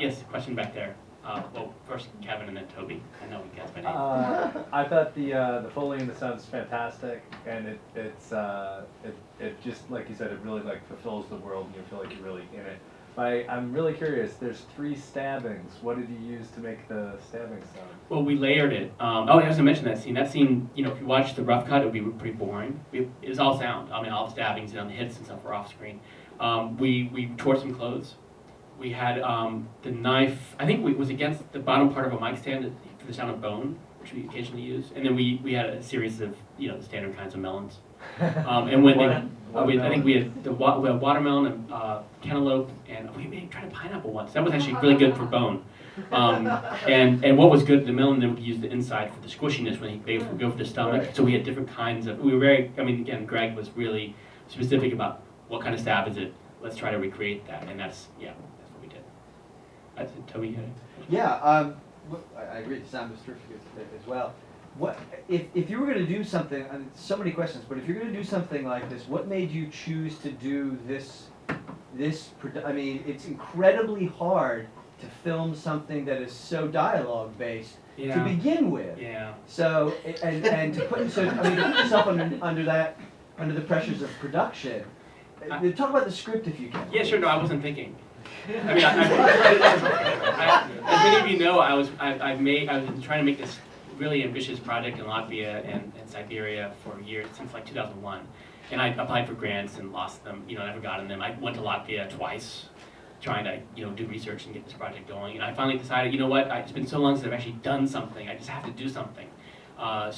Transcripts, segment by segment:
Yes, question back there. Well, first Kevin and then Toby. I know we guessed my name. I thought the Foley in the sound's fantastic, and it just, like you said, it really like fulfills the world, and you feel like you're really in it. I'm really curious. There's 3 stabbings. What did you use to make the stabbing sound? Well, we layered it. Oh, I was going to mention that scene. That scene, you know, if you watch the rough cut, it would be pretty boring. It was all sound. I mean, all the stabbings and the hits and stuff were off screen. We tore some clothes. We had the knife, I think it was against the bottom part of a mic stand for the sound of bone, which we occasionally use. And then we had a series of, you know, the standard kinds of melons. And when I think we had watermelon and cantaloupe, and we tried a pineapple once. That was actually really good for bone. And what was good, the melon, then we used the inside for the squishiness when they go for the stomach. Right. So we had different kinds of, we were very, I mean, again, Greg was really specific about what kind of stab is it. Let's try to recreate that, and that's what we did. That's it. Toby, you had it? Yeah, I agree, the sound was terrific as well. What if you were going to do something? I mean, so many questions, but if you're going to do something like this, what made you choose to do this? I mean, it's incredibly hard to film something that is so dialogue based to begin with. Yeah. So and to put yourself under the pressures of production. Talk about the script if you can. Yeah, sure. No, I wasn't thinking. I mean, as many of you know, I was trying to make this really ambitious project in Latvia and Siberia for years, since like 2001. And I applied for grants and lost them, you know, never gotten them. I went to Latvia twice, trying to, you know, do research and get this project going. And I finally decided, you know what, it's been so long since I've actually done something, I just have to do something. I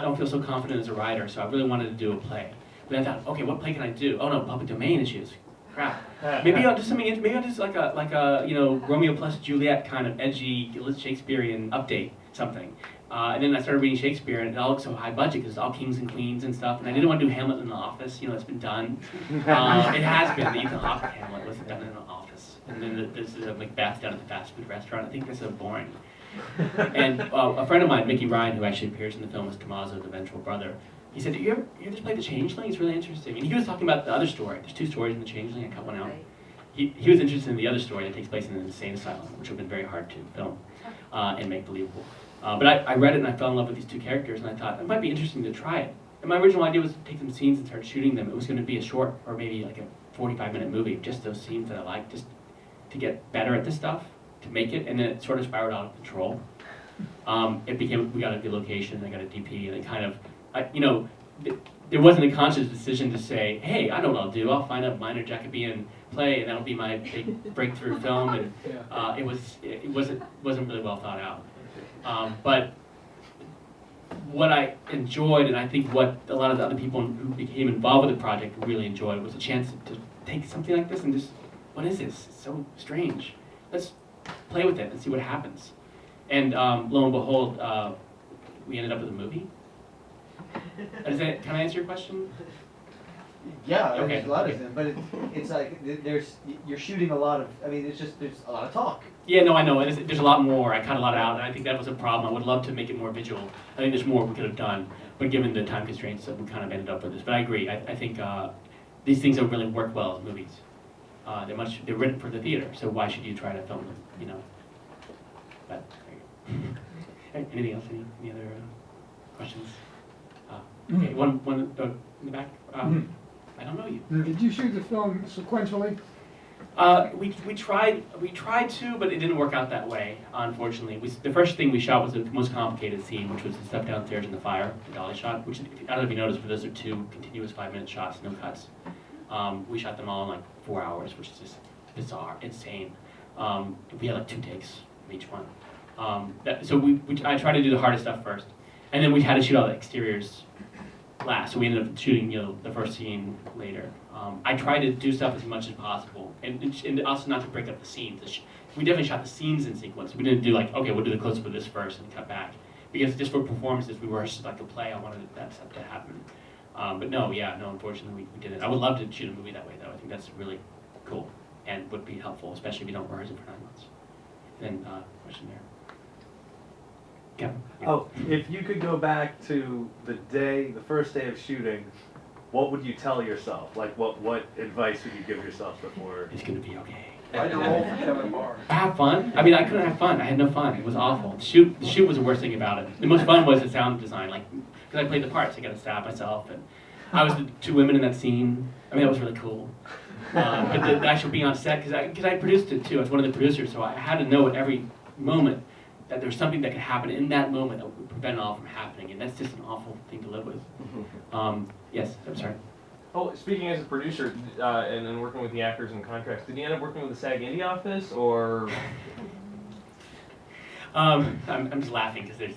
don't feel so confident as a writer, so I really wanted to do a play. But I thought, okay, what play can I do? Oh no, public domain issues. Crap. Maybe I'll do something. Maybe I'll do like a you know, Romeo plus Juliet kind of edgy Shakespearean update something. And then I started reading Shakespeare, and it all looks so high budget because it's all kings and queens and stuff. And I didn't want to do Hamlet in the office. You know, it's been done. It has been. The Ethan Hawke Hamlet was done in an office. And then there's Macbeth down at the fast food restaurant. I think that's so boring. And a friend of mine, Mickey Ryan, who actually appears in the film as Tommaso, the vengeful brother, he said, you ever just played The Changeling? It's really interesting. And he was talking about the other story. There's 2 stories in The Changeling. I cut one out. He was interested in the other story that takes place in an insane asylum, which would have been very hard to film and make believable. But I read it and I fell in love with these 2 characters, and I thought it might be interesting to try it. And my original idea was to take some scenes and start shooting them. It was going to be a short, or maybe like a 45-minute movie, just those scenes that I liked, just to get better at this stuff, to make it, and then it sort of spiraled out of control. We got a good location, I got a DP, and it kind of, there wasn't a conscious decision to say, hey, I know what I'll do. I'll find a minor Jacobean play, and that'll be my big breakthrough film. And it wasn't really well thought out. But what I enjoyed, and I think what a lot of the other people who became involved with the project really enjoyed, was a chance to take something like this and just, what is this? It's so strange. Let's play with it and see what happens. And lo and behold, we ended up with a movie. Can I answer your question? Yeah, okay. There's a lot of them, but it's like you're shooting a lot of. I mean, there's a lot of talk. Yeah, no, I know. There's a lot more. I cut a lot out, and I think that was a problem. I would love to make it more visual. I think there's more we could have done, but given the time constraints, we kind of ended up with this. But I agree. I think these things don't really work well as movies. They're written for the theater, so why should you try to film them? You know. But anything else? Any other questions? Okay, one in the back. I don't know you. Did you shoot the film sequentially? We tried to, but it didn't work out that way, unfortunately. The first thing we shot was the most complicated scene, which was the step downstairs in the fire, the dolly shot, which, I don't know if you noticed, but those are 2 continuous 5-minute shots, no cuts. We shot them all in like 4 hours, which is just bizarre, insane. We had like 2 takes of each one. I tried to do the hardest stuff first, and then we had to shoot all the exteriors last, so we ended up shooting, the first scene later. I tried to do stuff as much as possible, and also not to break up the scenes. We definitely shot the scenes in sequence. We didn't do like, okay, we'll do the close-up of this first and cut back, because just for performances, we were just like a play. I wanted that stuff to happen. But no, unfortunately, we didn't. I would love to shoot a movie that way, though. I think that's really cool and would be helpful, especially if you don't rehearse it for 9 months. And then, question there. Kevin. Yeah. Oh, if you could go back to the first day of shooting, what would you tell yourself? Like, what advice would you give yourself before? It's gonna be okay. How'd you roll for Kevin Barr? Have fun? I mean, I couldn't have fun. I had no fun. It was awful. The shoot was the worst thing about it. The most fun was the sound design, like, because I played the parts. I got to stab myself, and I was the two women in that scene. I mean, that was really cool. But the actual being on set, because I produced it too. I was one of the producers, so I had to know at every moment that there was something that could happen in that moment that would prevent it all from happening, and that's just an awful thing to live with. Yes, I'm sorry. Oh, speaking as a producer and working with the actors and contracts, did you end up working with the SAG Indie office or? I'm just laughing because there's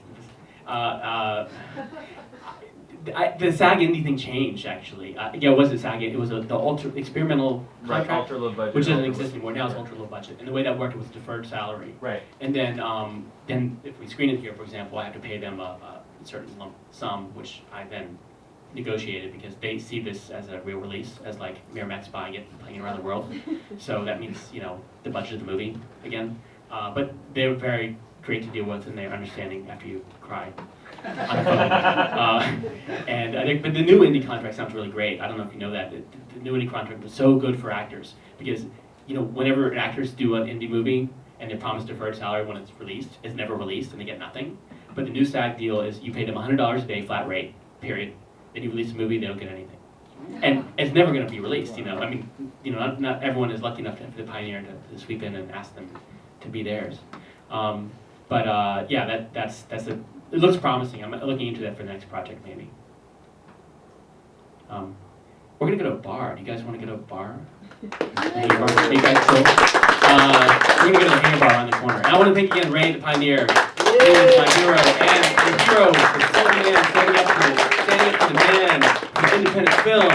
the SAG Indie thing changed actually. Yeah, it wasn't SAG. It was the ultra experimental contract, ultra low budget, which doesn't exist anymore. Now it's ultra low budget, and the way that worked was deferred salary. Right. And then if we screen it here, for example, I have to pay them a certain lump sum, which I then negotiated because they see this as a real release, as like Miramax buying it and playing it around the world. So that means, you know, the budget of the movie again. But they were very great to deal with, and they're understanding after you cry on the phone. But the new indie contract sounds really great. I don't know if you know that. The new indie contract was so good for actors because, you know, whenever actors do an indie movie and they're promised deferred salary when it's released, it's never released and they get nothing. But the new SAG deal is you pay them $100 a day flat rate, period. Then you release a movie, they don't get anything. And it's never going to be released, you know. I mean, you know, not everyone is lucky enough for the Pioneer to sweep in and ask them to be theirs. Yeah, that's it looks promising. I'm looking into that for the next project, maybe. We're gonna go to a bar. Do you guys want to go to a bar? Hey, bar. You guys cool? We're gonna go to the Hanger Bar around the corner. And I want to thank again Ray, the Pioneer, who is my hero, and the hero for standing up to the man of independent film.